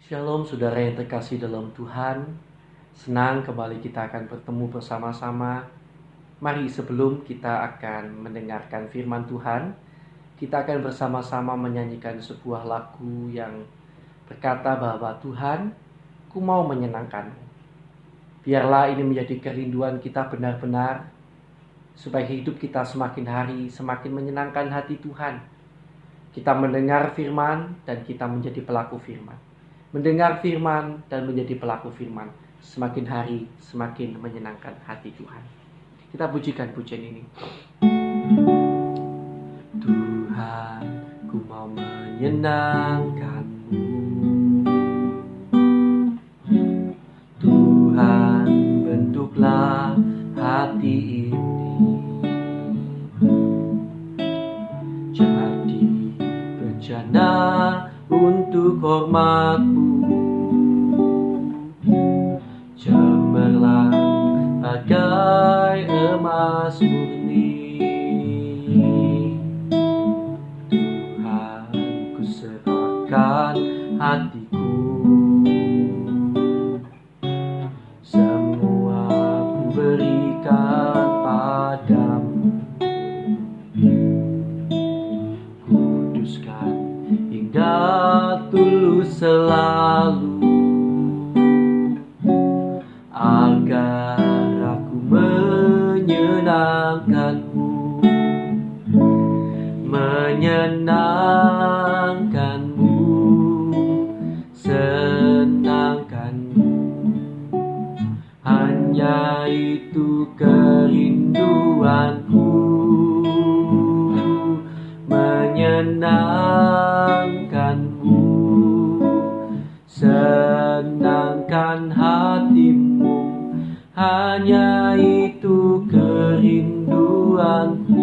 Shalom saudara yang terkasih dalam Tuhan. Senang kembali kita akan bertemu bersama-sama. Mari sebelum kita akan mendengarkan firman Tuhan, kita akan bersama-sama menyanyikan sebuah lagu yang berkata bahwa Tuhan, ku mau menyenangkanmu. Biarlah ini menjadi kerinduan kita benar-benar, supaya hidup kita semakin hari semakin menyenangkan hati Tuhan. Kita mendengar firman dan kita menjadi pelaku firman. Mendengar firman dan menjadi pelaku firman, semakin hari semakin menyenangkan hati Tuhan. Kita pujikan pujian ini. Tuhan, ku mau menyenangkan-Mu. Tuhan, bentuklah hati ini jadi bejana untuk hormat-Mu. Cemerlang bagai emas murni. Tuhan, ku serahkan hatiku, semua ku berikan padamu. Kuduskan hingga tulus selalu, agar aku menyenangkan-Mu, menyenangkan-Mu, senangkan-Mu. Hanya itu kerinduanku, menyenangkan-Mu, senangkan hatimu. Hanya itu kerinduanku.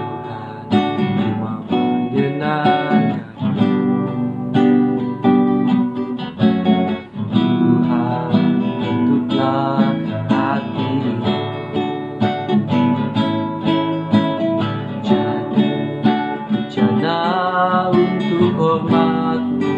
Tuhan, ku mau menyenangkan-Mu. Tuhan, bentuklah hatiku jadi bejana untuk hormat-Mu.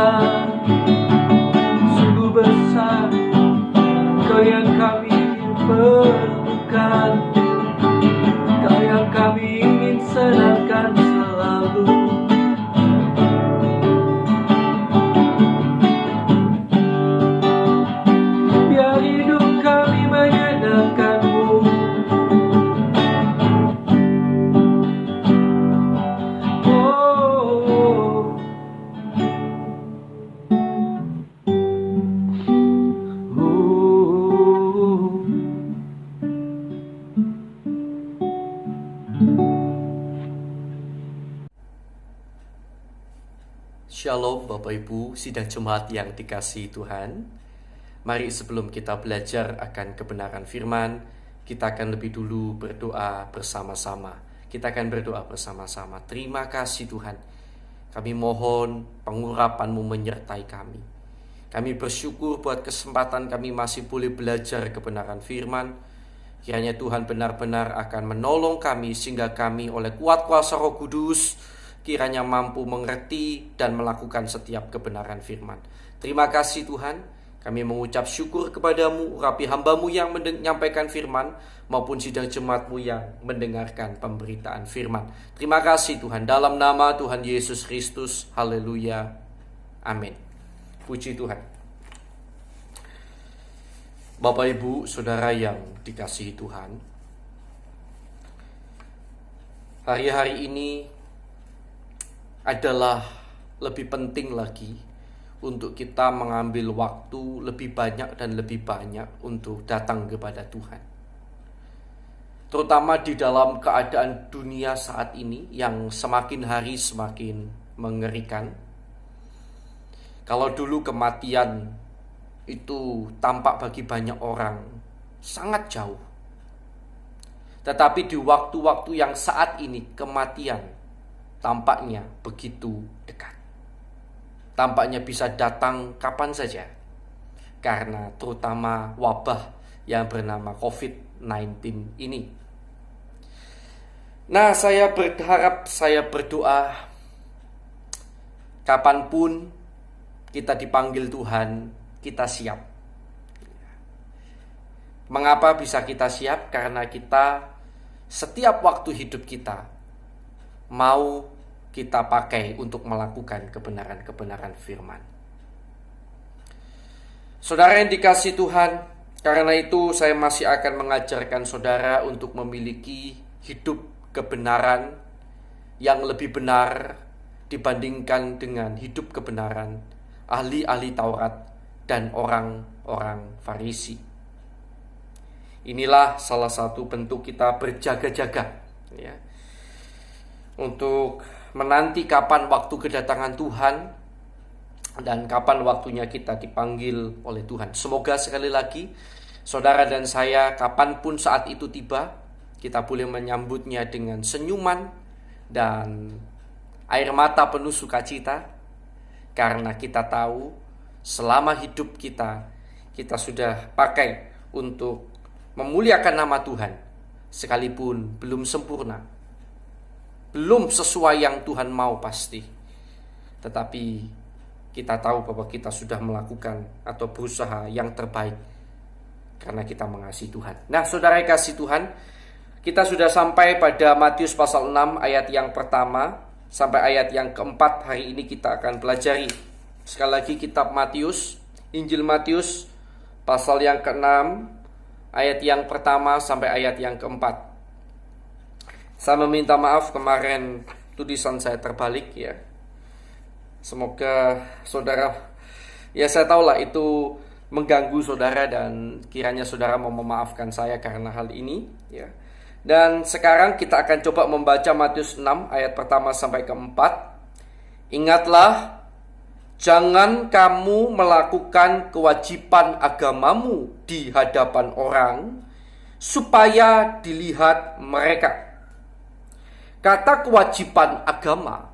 besar, sungguh besar Kau yang kami perlukan, Kau yang kami ingin senangkan selalu. Biar hidup kami menyenangkan-Mu. Shalom Bapak Ibu sidang jemaat yang dikasihi Tuhan. Mari sebelum kita belajar akan kebenaran firman, kita akan lebih dulu berdoa bersama-sama. Kita akan berdoa bersama-sama. Terima kasih Tuhan. Kami mohon pengurapan-Mu menyertai kami. Kami bersyukur buat kesempatan kami masih boleh belajar kebenaran firman. Kiranya Tuhan benar-benar akan menolong kami sehingga kami oleh kuat kuasa Roh Kudus kiranya mampu mengerti dan melakukan setiap kebenaran firman. Terima kasih Tuhan, kami mengucap syukur kepadamu, urapi hamba-Mu yang menyampaikan firman, maupun sidang jemaat-Mu yang mendengarkan pemberitaan firman. Terima kasih Tuhan, dalam nama Tuhan Yesus Kristus, haleluya, amin. Puji Tuhan. Bapak Ibu, Saudara yang dikasihi Tuhan, hari-hari ini adalah lebih penting lagi untuk kita mengambil waktu lebih banyak dan lebih banyak untuk datang kepada Tuhan. Terutama di dalam keadaan dunia saat ini yang semakin hari semakin mengerikan. Kalau dulu kematian itu tampak bagi banyak orang sangat jauh. Tetapi di waktu-waktu yang saat ini kematian tampaknya begitu dekat. Tampaknya bisa datang kapan saja. Karena terutama wabah yang bernama COVID-19 ini. Nah, saya berharap, saya berdoa, kapanpun kita dipanggil Tuhan, kita siap. Mengapa bisa kita siap? Karena kita setiap waktu hidup kita mau kita pakai untuk melakukan kebenaran-kebenaran firman. Saudara yang dikasihi Tuhan, karena itu saya masih akan mengajarkan saudara untuk memiliki hidup kebenaran yang lebih benar dibandingkan dengan hidup kebenaran ahli-ahli Taurat dan orang-orang Farisi. Inilah salah satu bentuk kita berjaga-jaga, ya, untuk menanti kapan waktu kedatangan Tuhan dan kapan waktunya kita dipanggil oleh Tuhan. Semoga sekali lagi saudara dan saya kapanpun saat itu tiba, kita boleh menyambutnya dengan senyuman dan air mata penuh sukacita, karena kita tahu selama hidup kita sudah pakai untuk memuliakan nama Tuhan, sekalipun belum sempurna, belum sesuai yang Tuhan mau pasti. Tetapi kita tahu bahwa kita sudah melakukan atau berusaha yang terbaik karena kita mengasihi Tuhan. Nah, saudara yang kasih Tuhan, kita sudah sampai pada Matius pasal 6 ayat yang pertama sampai ayat yang keempat. Hari ini kita akan pelajari sekali lagi kitab Matius, Injil Matius pasal yang ke-6 ayat yang pertama sampai ayat yang keempat. Saya meminta maaf kemarin tulisan saya terbalik, ya. Semoga saudara, ya saya tahulah itu mengganggu saudara dan kiranya saudara mau memaafkan saya karena hal ini, ya. Dan sekarang kita akan coba membaca Matius 6 ayat pertama sampai keempat. Ingatlah, jangan kamu melakukan kewajiban agamamu di hadapan orang supaya dilihat mereka. Kata kewajiban agama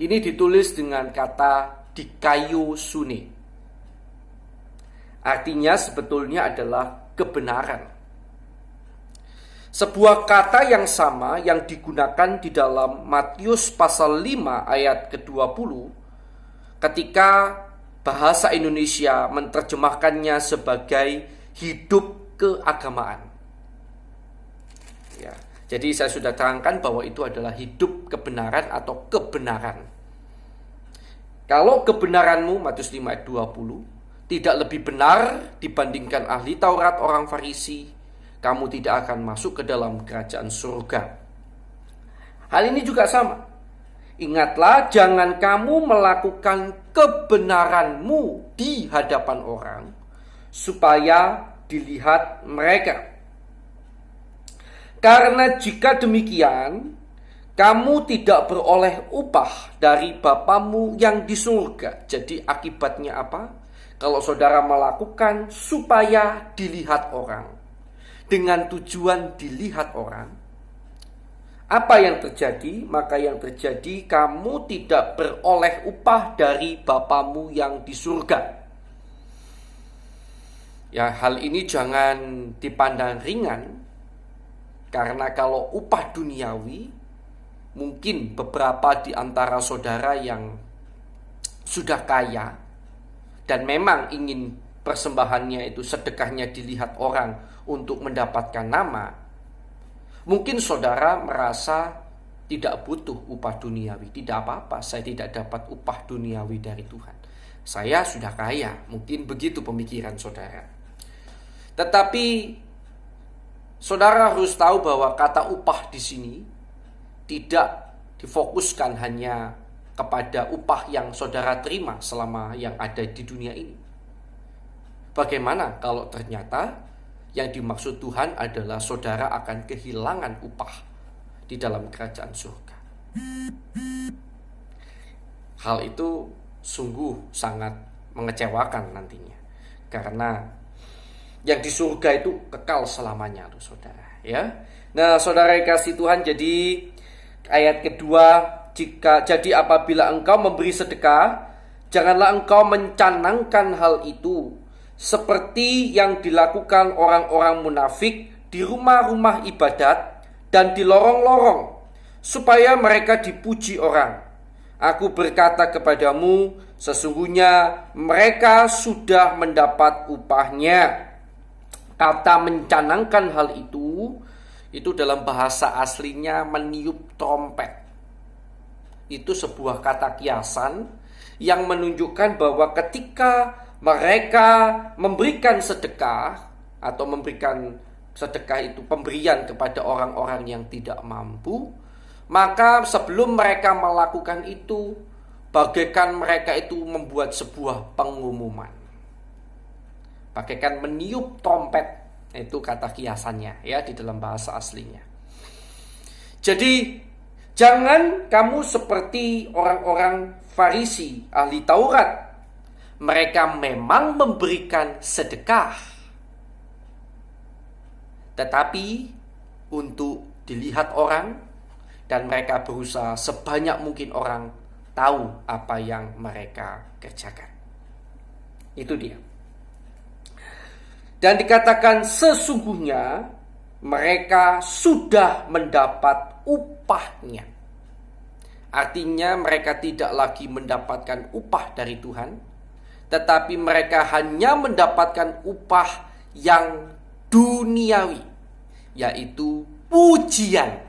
ini ditulis dengan kata dikaiosune. Artinya sebetulnya adalah kebenaran. Sebuah kata yang sama yang digunakan di dalam Matius pasal 5 ayat ke-20 ketika bahasa Indonesia menerjemahkannya sebagai hidup keagamaan. Ya, jadi saya sudah terangkan bahwa itu adalah hidup kebenaran atau kebenaran. Kalau kebenaranmu, Matius 5 ayat 20, tidak lebih benar dibandingkan ahli Taurat orang Farisi, kamu tidak akan masuk ke dalam kerajaan surga. Hal ini juga sama. Ingatlah, jangan kamu melakukan kebenaranmu di hadapan orang, supaya dilihat mereka. Karena jika demikian, kamu tidak beroleh upah dari Bapamu yang di surga. Jadi akibatnya apa? Kalau saudara melakukan supaya dilihat orang, dengan tujuan dilihat orang, apa yang terjadi? Maka yang terjadi, kamu tidak beroleh upah dari Bapamu yang di surga. Ya, hal ini jangan dipandang ringan, karena kalau upah duniawi, mungkin beberapa di antara saudara yang sudah kaya dan memang ingin persembahannya itu, sedekahnya dilihat orang untuk mendapatkan nama. Mungkin saudara merasa tidak butuh upah duniawi. Tidak apa-apa, saya tidak dapat upah duniawi dari Tuhan. Saya sudah kaya, mungkin begitu pemikiran saudara. Tetapi saudara harus tahu bahwa kata upah di sini tidak difokuskan hanya kepada upah yang saudara terima selama yang ada di dunia ini. Bagaimana kalau ternyata yang dimaksud Tuhan adalah saudara akan kehilangan upah di dalam kerajaan surga? Hal itu sungguh sangat mengecewakan nantinya, karena yang di surga itu kekal selamanya loh saudara, ya. Nah, saudara yang kasih Tuhan, jadi ayat kedua, jadi apabila engkau memberi sedekah, janganlah engkau mencanangkan hal itu seperti yang dilakukan orang-orang munafik di rumah-rumah ibadat dan di lorong-lorong, supaya mereka dipuji orang. Aku berkata kepadamu, sesungguhnya mereka sudah mendapat upahnya. Kata mencanangkan hal itu dalam bahasa aslinya meniup trompet. Itu sebuah kata kiasan yang menunjukkan bahwa ketika mereka memberikan sedekah atau memberikan sedekah itu pemberian kepada orang-orang yang tidak mampu, maka sebelum mereka melakukan itu, bagaikan mereka itu membuat sebuah pengumuman, bagaikan meniup trompet. Itu kata kiasannya ya di dalam bahasa aslinya. Jadi jangan kamu seperti orang-orang Farisi, ahli Taurat. Mereka memang memberikan sedekah, tetapi untuk dilihat orang, dan mereka berusaha sebanyak mungkin orang tahu apa yang mereka kerjakan. Itu dia. Dan dikatakan sesungguhnya mereka sudah mendapat upahnya. Artinya mereka tidak lagi mendapatkan upah dari Tuhan, tetapi mereka hanya mendapatkan upah yang duniawi, yaitu pujian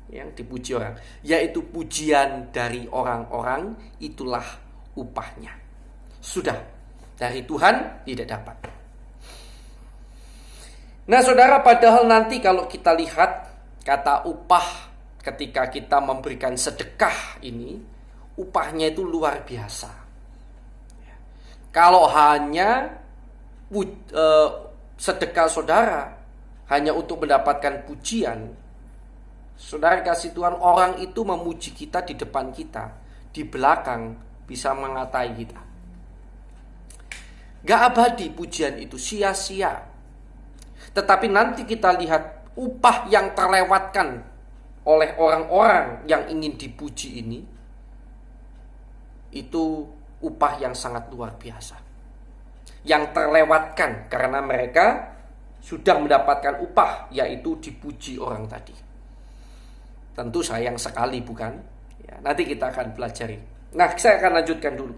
yang dipuji orang, yaitu pujian dari orang-orang. Itulah upahnya. Sudah, dari Tuhan tidak dapat. Nah saudara, padahal nanti kalau kita lihat kata upah ketika kita memberikan sedekah ini, upahnya itu luar biasa. Kalau hanya sedekah saudara hanya untuk mendapatkan pujian, saudara kasih Tuhan, orang itu memuji kita di depan kita, di belakang bisa mengatai kita. Gak abadi pujian itu, sia-sia. Tetapi nanti kita lihat upah yang terlewatkan oleh orang-orang yang ingin dipuji ini, itu upah yang sangat luar biasa, yang terlewatkan karena mereka sudah mendapatkan upah, yaitu dipuji orang tadi. Tentu sayang sekali, bukan? Ya, nanti kita akan pelajari. Nah, saya akan lanjutkan dulu.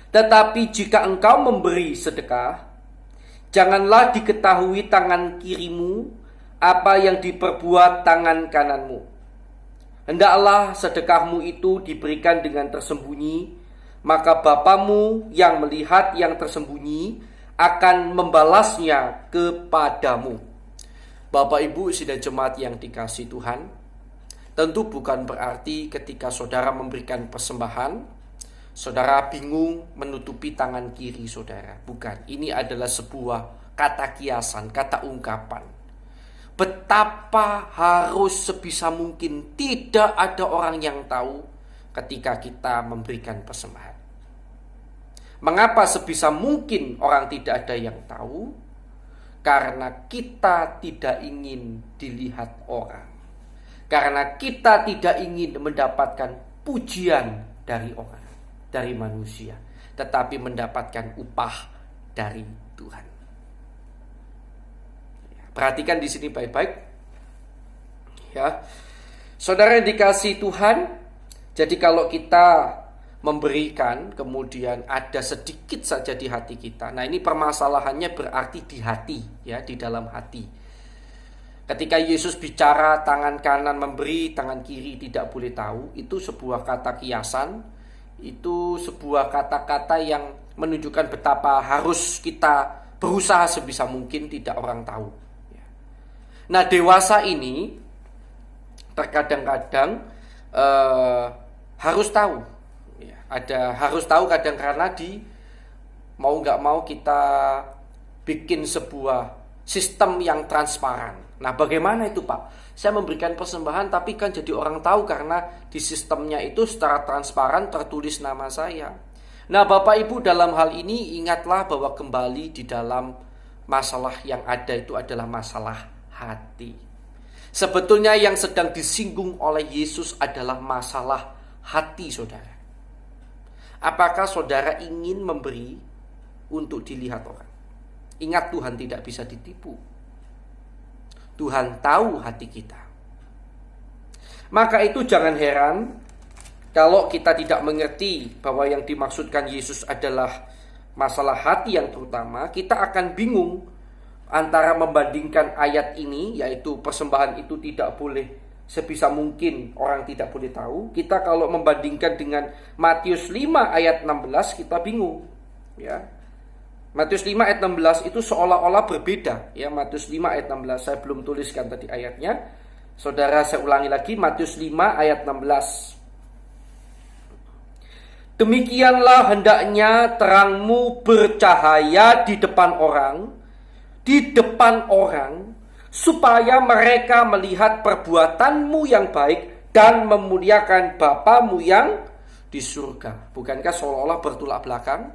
Tetapi jika engkau memberi sedekah, janganlah diketahui tangan kirimu apa yang diperbuat tangan kananmu. Hendaklah sedekahmu itu diberikan dengan tersembunyi, maka Bapamu yang melihat yang tersembunyi akan membalasnya kepadamu. Bapak, Ibu, sidang jemaat yang dikasihi Tuhan, tentu bukan berarti ketika saudara memberikan persembahan, saudara bingung menutupi tangan kiri saudara. Bukan, ini adalah sebuah kata kiasan, kata ungkapan. Betapa harus sebisa mungkin tidak ada orang yang tahu ketika kita memberikan persembahan. Mengapa sebisa mungkin orang tidak ada yang tahu? Karena kita tidak ingin dilihat orang. Karena kita tidak ingin mendapatkan pujian dari orang, dari manusia, tetapi mendapatkan upah dari Tuhan. Perhatikan di sini baik-baik. Ya. Saudara yang dikasihi Tuhan, jadi kalau kita memberikan, kemudian ada sedikit saja di hati kita. Nah, ini permasalahannya berarti di hati, ya, di dalam hati. Ketika Yesus bicara tangan kanan memberi, tangan kiri tidak boleh tahu, itu sebuah kata kiasan, itu sebuah kata-kata yang menunjukkan betapa harus kita berusaha sebisa mungkin tidak orang tahu. Nah, dewasa ini terkadang-kadang harus tahu. Harus tahu kadang karena mau nggak mau kita bikin sebuah sistem yang transparan. Nah, bagaimana itu, Pak? Saya memberikan persembahan tapi kan jadi orang tahu karena di sistemnya itu secara transparan tertulis nama saya. Nah, Bapak Ibu, dalam hal ini ingatlah bahwa kembali di dalam masalah yang ada itu adalah masalah hati. Sebetulnya yang sedang disinggung oleh Yesus adalah masalah hati saudara. Apakah saudara ingin memberi untuk dilihat orang? Ingat, Tuhan tidak bisa ditipu. Tuhan tahu hati kita. Maka itu jangan heran kalau kita tidak mengerti bahwa yang dimaksudkan Yesus adalah masalah hati yang terutama. Kita akan bingung antara membandingkan ayat ini, yaitu persembahan itu tidak boleh sebisa mungkin orang tidak boleh tahu. Kita kalau membandingkan dengan Matius 5 ayat 16 kita bingung, ya. Matius 5 ayat 16 itu seolah-olah berbeda, ya. Matius 5 ayat 16 saya belum tuliskan tadi ayatnya. Saudara, saya ulangi lagi, Matius 5 ayat 16. Demikianlah hendaknya terangmu bercahaya di depan orang, supaya mereka melihat perbuatanmu yang baik dan memuliakan Bapamu yang di surga. Bukankah seolah-olah bertolak belakang?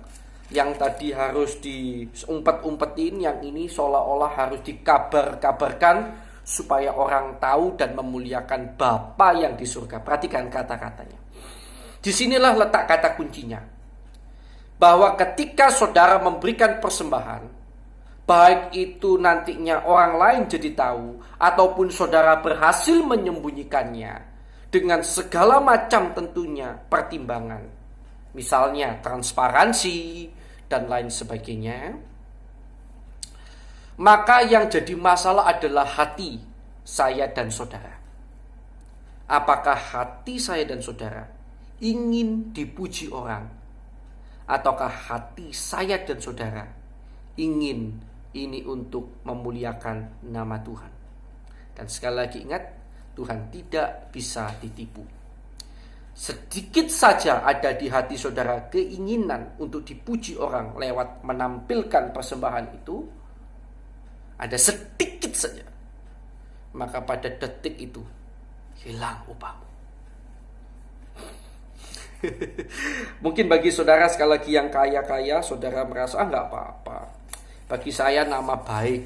Yang tadi harus diumpet-umpetin, yang ini seolah-olah harus dikabar-kabarkan supaya orang tahu dan memuliakan Bapa yang di surga. Perhatikan kata-katanya. Disinilah letak kata kuncinya. Bahwa ketika saudara memberikan persembahan, baik itu nantinya orang lain jadi tahu ataupun saudara berhasil menyembunyikannya dengan segala macam tentunya pertimbangan, misalnya transparansi dan lain sebagainya, maka yang jadi masalah adalah hati saya dan saudara. Apakah hati saya dan saudara ingin dipuji orang, ataukah hati saya dan saudara ingin ini untuk memuliakan nama Tuhan? Dan sekali lagi ingat, Tuhan tidak bisa ditipu. Sedikit saja ada di hati saudara keinginan untuk dipuji orang lewat menampilkan persembahan itu, ada sedikit saja, maka pada detik itu hilang upahmu. Mungkin bagi saudara sekali lagi yang kaya-kaya, saudara merasa nggak apa-apa. Bagi saya nama baik,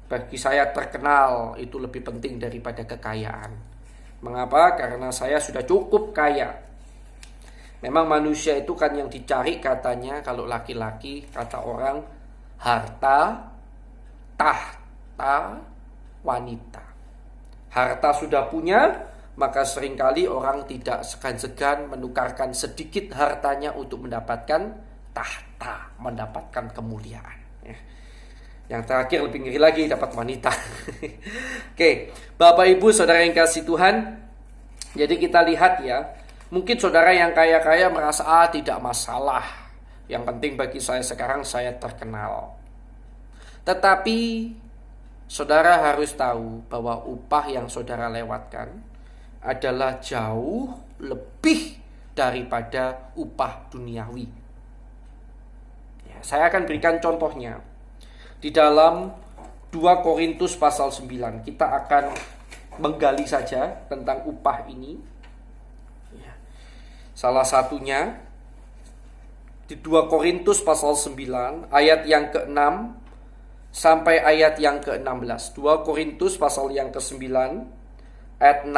bagi saya terkenal itu lebih penting daripada kekayaan. Mengapa? Karena saya sudah cukup kaya. Memang manusia itu kan yang dicari katanya, kalau laki-laki kata orang, harta, tahta, wanita. Harta sudah punya, maka seringkali orang tidak segan-segan menukarkan sedikit hartanya untuk mendapatkan tahta, mendapatkan kemuliaan. Ya. Yang terakhir lebih ngeri lagi, dapat wanita. Oke, Bapak Ibu Saudara yang kasih Tuhan, jadi kita lihat ya, mungkin saudara yang kaya-kaya merasa tidak masalah. Yang penting bagi saya sekarang saya terkenal. Tetapi saudara harus tahu bahwa upah yang saudara lewatkan adalah jauh lebih daripada upah duniawi. Ya, saya akan berikan contohnya. Di dalam 2 Korintus pasal 9, kita akan menggali saja tentang upah ini. Ya. Salah satunya di 2 Korintus pasal 9 ayat yang ke-6 sampai ayat yang ke-16. 2 Korintus pasal yang ke-9 ayat 6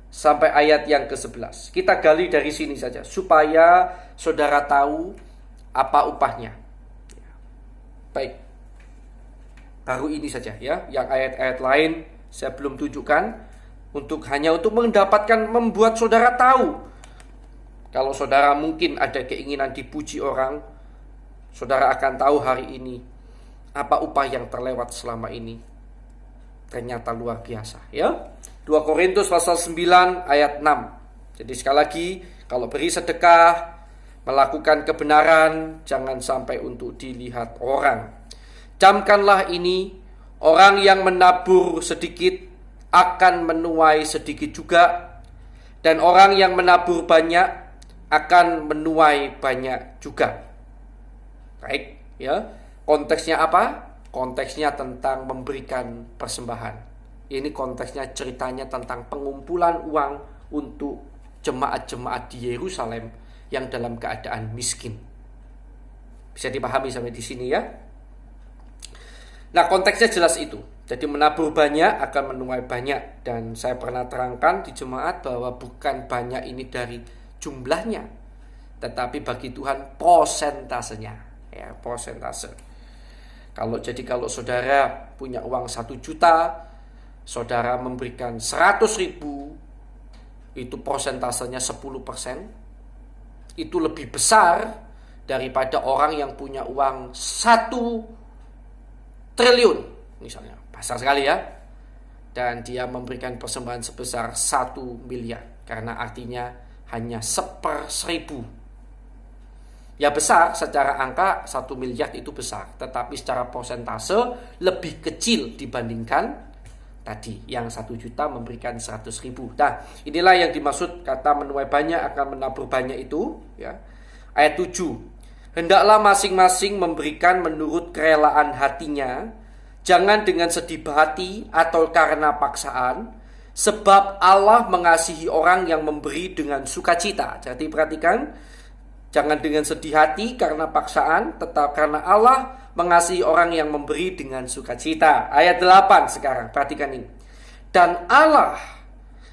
sampai ayat yang ke-11. Kita gali dari sini saja supaya saudara tahu apa upahnya. Baik. Baru ini saja ya. Yang ayat-ayat lain saya belum tunjukkan hanya untuk membuat saudara tahu. Kalau saudara mungkin ada keinginan dipuji orang, saudara akan tahu hari ini apa upah yang terlewat selama ini. Ternyata luar biasa ya. 2 Korintus pasal 9 ayat 6. Jadi sekali lagi, kalau beri sedekah, melakukan kebenaran, jangan sampai untuk dilihat orang. Camkanlah ini, orang yang menabur sedikit akan menuai sedikit juga, dan orang yang menabur banyak akan menuai banyak juga. Baik, ya. Konteksnya apa? Konteksnya tentang memberikan persembahan. Ini konteksnya ceritanya tentang pengumpulan uang untuk jemaat-jemaat di Yerusalem yang dalam keadaan miskin. Bisa dipahami sampai di sini ya? Nah, konteksnya jelas itu. Jadi menabur banyak akan menuai banyak. Dan saya pernah terangkan di jemaat bahwa bukan banyak ini dari jumlahnya, tetapi bagi Tuhan prosentasenya. Ya, prosentase. Kalau saudara punya uang 1 juta, saudara memberikan 100.000, itu prosentasenya 10%. Itu lebih besar daripada orang yang punya uang 1 triliun misalnya. Besar sekali ya. Dan dia memberikan persembahan sebesar 1 miliar. Karena artinya hanya 1/1000. Ya besar, secara angka 1 miliar itu besar. Tetapi secara persentase lebih kecil dibandingkan tadi yang 1 juta memberikan 100.000. Nah, inilah yang dimaksud kata menuai banyak akan menabur banyak itu ya. Ayat 7. Hendaklah masing-masing memberikan menurut kerelaan hatinya, jangan dengan sedih hati atau karena paksaan, sebab Allah mengasihi orang yang memberi dengan sukacita. Jadi perhatikan, jangan dengan sedih hati karena paksaan, tetap karena Allah mengasihi orang yang memberi dengan sukacita. Ayat 8 sekarang, perhatikan ini. Dan Allah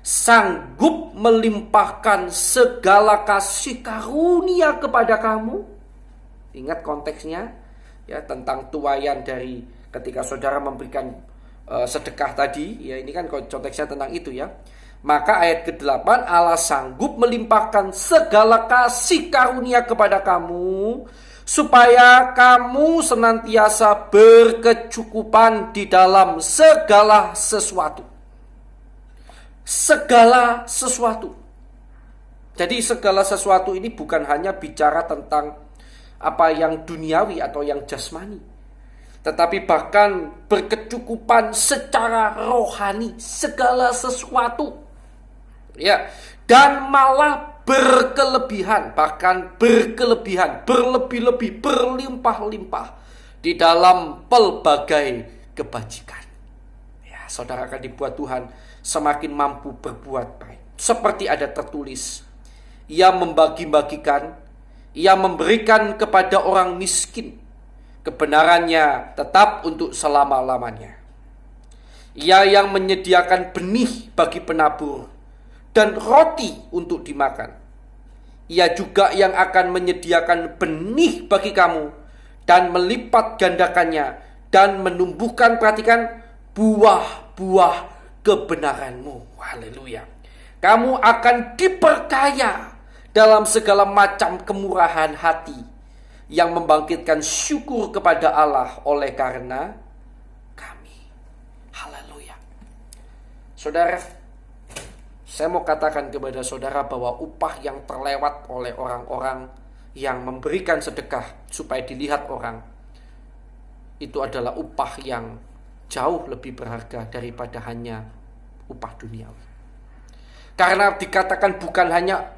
sanggup melimpahkan segala kasih karunia kepada kamu. Ingat konteksnya ya, tentang tuaian dari ketika saudara memberikan sedekah tadi ya, ini kan konteksnya tentang itu ya. Maka ayat ke-8, Allah sanggup melimpahkan segala kasih karunia kepada kamu, supaya kamu senantiasa berkecukupan di dalam segala sesuatu. Segala sesuatu. Jadi segala sesuatu ini bukan hanya bicara tentang apa yang duniawi atau yang jasmani, tetapi bahkan berkecukupan secara rohani, segala sesuatu. Ya, dan malah berkelebihan, bahkan berkelebihan, berlebih-lebih, berlimpah-limpah di dalam pelbagai kebajikan. Ya, saudara akan dibuat Tuhan semakin mampu berbuat baik. Seperti ada tertulis, Ia membagi-bagikan, Ia memberikan kepada orang miskin, kebenarannya tetap untuk selama-lamanya. Ia yang menyediakan benih bagi penabur dan roti untuk dimakan. Ia juga yang akan menyediakan benih bagi kamu dan melipat gandakannya dan menumbuhkan, perhatikan, buah-buah kebenaranmu. Haleluya. Kamu akan diperkaya dalam segala macam kemurahan hati yang membangkitkan syukur kepada Allah oleh karena kami. Haleluya. Saudara, saya mau katakan kepada saudara bahwa upah yang terlewat oleh orang-orang yang memberikan sedekah supaya dilihat orang, itu adalah upah yang jauh lebih berharga daripada hanya upah duniawi. Karena dikatakan bukan hanya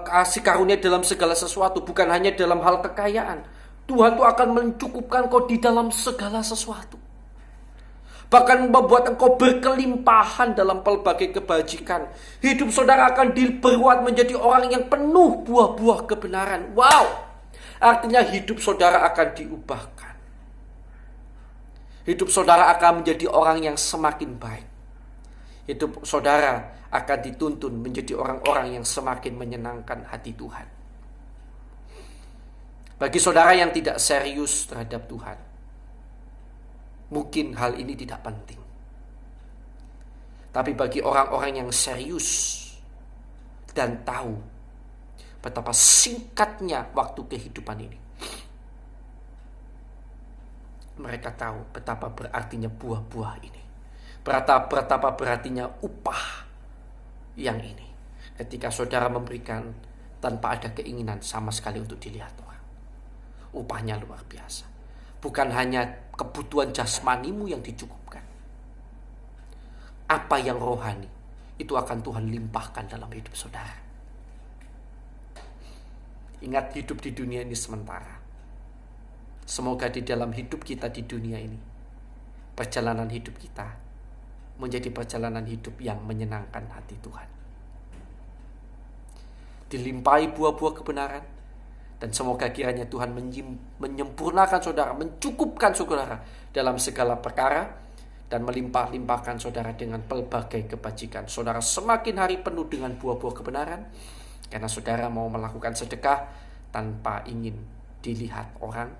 kasih karunia dalam segala sesuatu, bukan hanya dalam hal kekayaan. Tuhan itu akan mencukupkan kau di dalam segala sesuatu. Bahkan membuat engkau berkelimpahan dalam pelbagai kebajikan. Hidup saudara akan diperbuat menjadi orang yang penuh buah-buah kebenaran. Wow! Artinya hidup saudara akan diubahkan. Hidup saudara akan menjadi orang yang semakin baik. Hidup saudara akan dituntun menjadi orang-orang yang semakin menyenangkan hati Tuhan. Bagi saudara yang tidak serius terhadap Tuhan, mungkin hal ini tidak penting. Tapi bagi orang-orang yang serius dan tahu betapa singkatnya waktu kehidupan ini, mereka tahu betapa berartinya buah-buah ini, betapa berartinya upah yang ini. Ketika saudara memberikan tanpa ada keinginan sama sekali untuk dilihat orang, upahnya luar biasa. Bukan hanya kebutuhan jasmanimu yang dicukupkan, apa yang rohani itu akan Tuhan limpahkan dalam hidup saudara. Ingat, hidup di dunia ini sementara. Semoga di dalam hidup kita di dunia ini, perjalanan hidup kita menjadi perjalanan hidup yang menyenangkan hati Tuhan. Dilimpahi buah-buah kebenaran. Dan semoga kiranya Tuhan menyempurnakan saudara, mencukupkan saudara dalam segala perkara, dan melimpah-limpahkan saudara dengan pelbagai kebajikan. Saudara semakin hari penuh dengan buah-buah kebenaran, karena saudara mau melakukan sedekah tanpa ingin dilihat orang,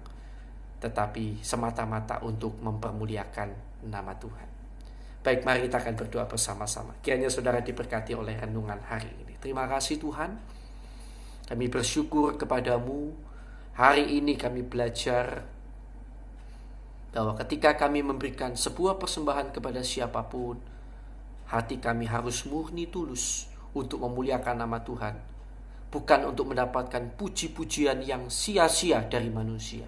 tetapi semata-mata untuk mempermuliakan nama Tuhan. Baik, mari kita akan berdoa bersama-sama. Kiranya saudara diberkati oleh renungan hari ini. Terima kasih Tuhan. Kami bersyukur kepadamu. Hari ini kami belajar bahwa ketika kami memberikan sebuah persembahan kepada siapapun, hati kami harus murni tulus untuk memuliakan nama Tuhan, bukan untuk mendapatkan puji-pujian yang sia-sia dari manusia.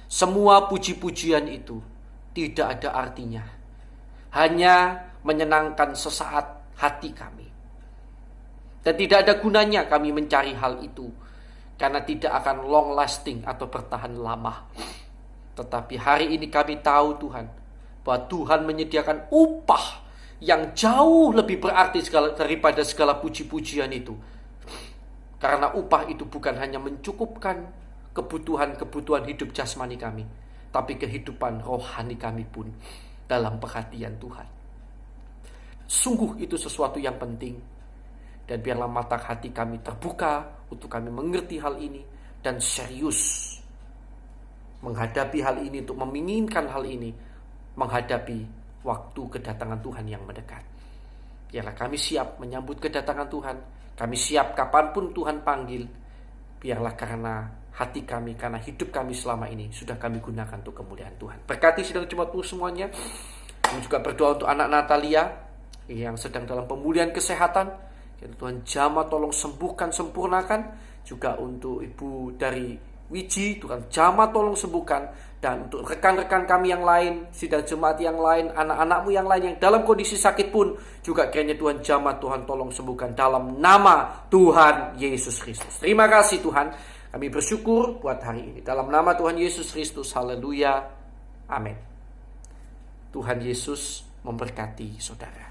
Semua puji-pujian itu tidak ada artinya, hanya menyenangkan sesaat hati kami. Dan tidak ada gunanya kami mencari hal itu, karena tidak akan long lasting atau bertahan lama. Tetapi hari ini kami tahu Tuhan, bahwa Tuhan menyediakan upah yang jauh lebih berarti daripada segala puji-pujian itu. Karena upah itu bukan hanya mencukupkan kebutuhan-kebutuhan hidup jasmani kami, tapi kehidupan rohani kami pun dalam perhatian Tuhan. Sungguh itu sesuatu yang penting. Dan biarlah mata hati kami terbuka untuk kami mengerti hal ini dan serius menghadapi hal ini, untuk menginginkan hal ini, menghadapi waktu kedatangan Tuhan yang mendekat. Biarlah kami siap menyambut kedatangan Tuhan. Kami siap kapanpun Tuhan panggil. Biarlah karena hati kami, karena hidup kami selama ini sudah kami gunakan untuk kemuliaan Tuhan. Berkati sidang jemaat semuanya. Kami juga berdoa untuk anak Natalia yang sedang dalam pemulihan kesehatan. Tuhan jamah tolong sembuhkan, sempurnakan. Juga untuk ibu dari Wiji, Tuhan jamah tolong sembuhkan. Dan untuk rekan-rekan kami yang lain, sidang jemaat yang lain, anak-anakmu yang lain yang dalam kondisi sakit pun, juga kiranya Tuhan jamah, Tuhan tolong sembuhkan dalam nama Tuhan Yesus Kristus. Terima kasih Tuhan, kami bersyukur buat hari ini. Dalam nama Tuhan Yesus Kristus, haleluya, amin. Tuhan Yesus memberkati saudara.